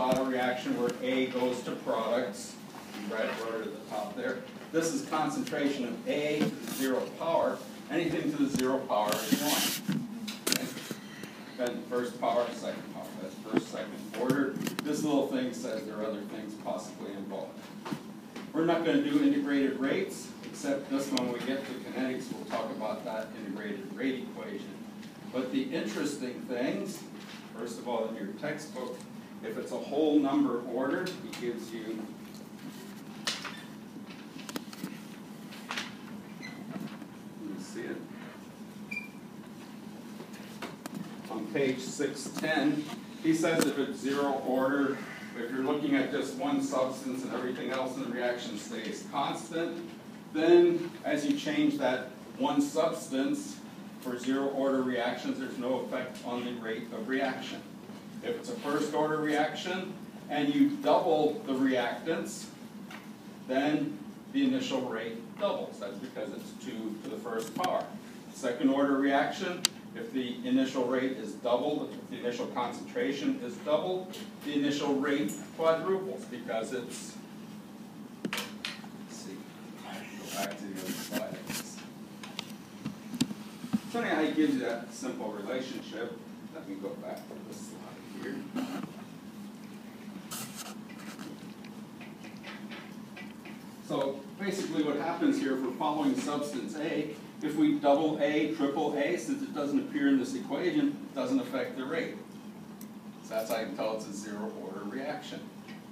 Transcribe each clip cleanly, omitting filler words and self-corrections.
about a reaction where A goes to products. Right, wrote it at the top there. This is concentration of A to the 0 power. Anything to the 0 power is 1. Okay? Then first power, second power. That's first, second order. This little thing says there are other things possibly involved. We're not going to do integrated rates, except this one when we get to kinetics, we'll talk about that integrated rate equation. But the interesting things, first of all, in your textbook, if it's a whole number order, it gives you on page 610, he says if it's 0 order, if you're looking at just one substance and everything else in the reaction stays constant, then as you change that one substance for 0 order reactions, there's no effect on the rate of reaction. If it's a first order reaction and you double the reactants, then the initial rate doubles. That's because it's 2 to the first power. Second order reaction, if the initial rate is doubled, if the initial concentration is doubled, the initial rate quadruples because it's, let's see, go back to the other slide. So anyhow, it gives you that simple relationship. Let me go back to this slide here. So basically what happens here, if we're following substance A, if we double A, triple A, since it doesn't appear in this equation, it doesn't affect the rate. So that's how I can tell it's a 0 order reaction.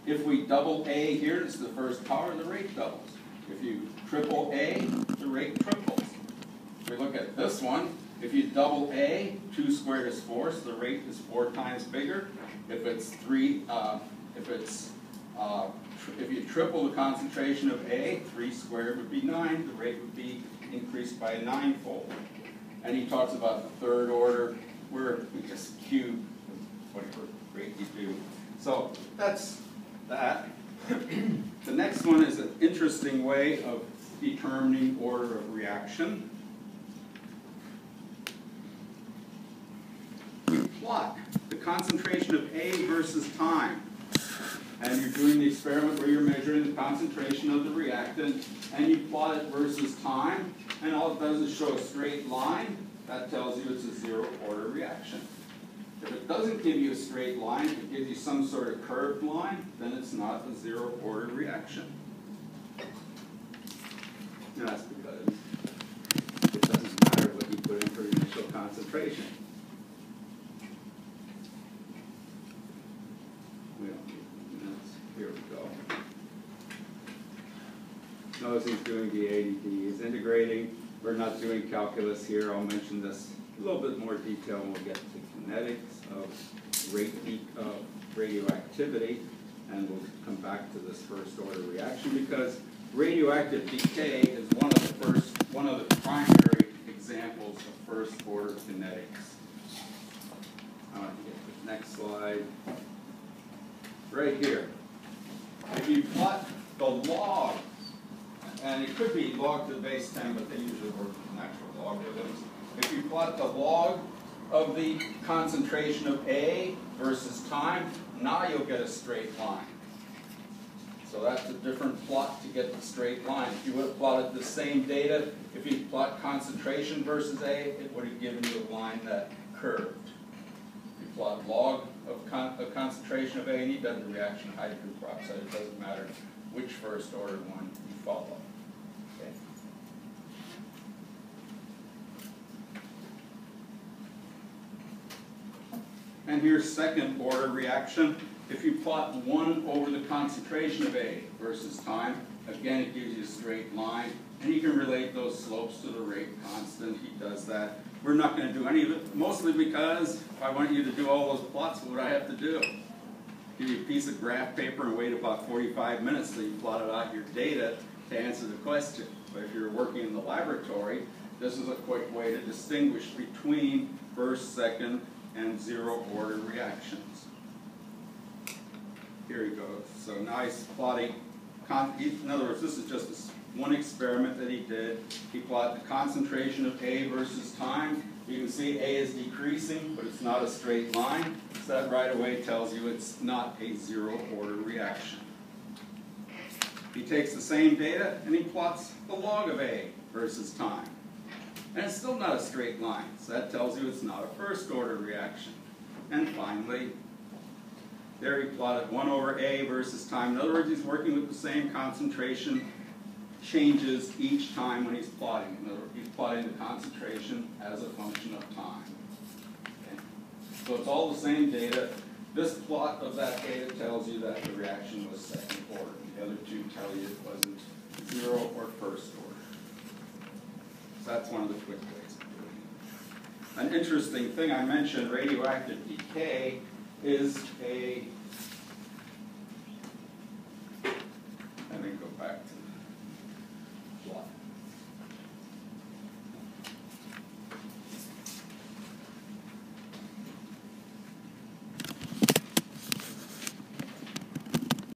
If we double A here, this is the first power, the rate doubles. If you triple A, the rate triples. If we look at this one, if you double A, 2 squared is 4, so the rate is 4 times bigger. If it's if you triple the concentration of A, 3 squared would be 9, the rate would be increased by a 9-fold. And he talks about the third order, where we just cube whatever rate you do. So that's that. The next one is an interesting way of determining order of reaction. We plot the concentration of A versus time. And you're doing the experiment where you're measuring the concentration of the reactant, and you plot it versus time, and all it does is show a straight line. That tells you it's a 0 order reaction. If it doesn't give you a straight line, if it gives you some sort of curved line, then it's not a 0 order reaction. And that's because it doesn't matter what you put in for the initial concentration. Here we go. Notice he's doing the ADD. He's integrating. We're not doing calculus here. I'll mention this a little bit more detail when we get to kinetics of rate peak of radioactivity, and we'll come back to this first order reaction because radioactive decay is one of the primary examples of first order kinetics. I want to get to the next slide. Right here. If you plot the log, and it could be log to the base 10, but they usually work with natural logarithms. If you plot the log of the concentration of A versus time, now you'll get a straight line. So that's a different plot to get the straight line. If you would have plotted the same data, if you plot concentration versus A, it would have given you a line that curved. If you plot log of concentration of A and E, then the reaction hydrogen peroxide. It doesn't matter which first order one you follow. Okay. And here's second order reaction. If you plot 1 over the concentration of A versus time, again it gives you a straight line, and you can relate those slopes to the rate constant. He does that. We're not going to do any of it, mostly because if I want you to do all those plots, what would I have to do? Give you a piece of graph paper and wait about 45 minutes till you plotted out your data to answer the question. But if you're working in the laboratory, this is a quick way to distinguish between first, second, and 0 order reactions. Here he goes. So now he's plotting, in other words, this is just one experiment that he did. He plotted the concentration of A versus time. You can see A is decreasing, but it's not a straight line. So that right away tells you it's not a zero-order reaction. He takes the same data and he plots the log of A versus time. And it's still not a straight line, so that tells you it's not a first-order reaction. And finally, there he plotted 1 over A versus time. In other words, he's working with the same concentration changes each time when he's plotting. In other words, he's plotting the concentration as a function of time. Okay. So it's all the same data. This plot of that data tells you that the reaction was second order. The other two tell you it wasn't zero or first order. So that's one of the quick ways of doing it. An interesting thing I mentioned, radioactive decay, is a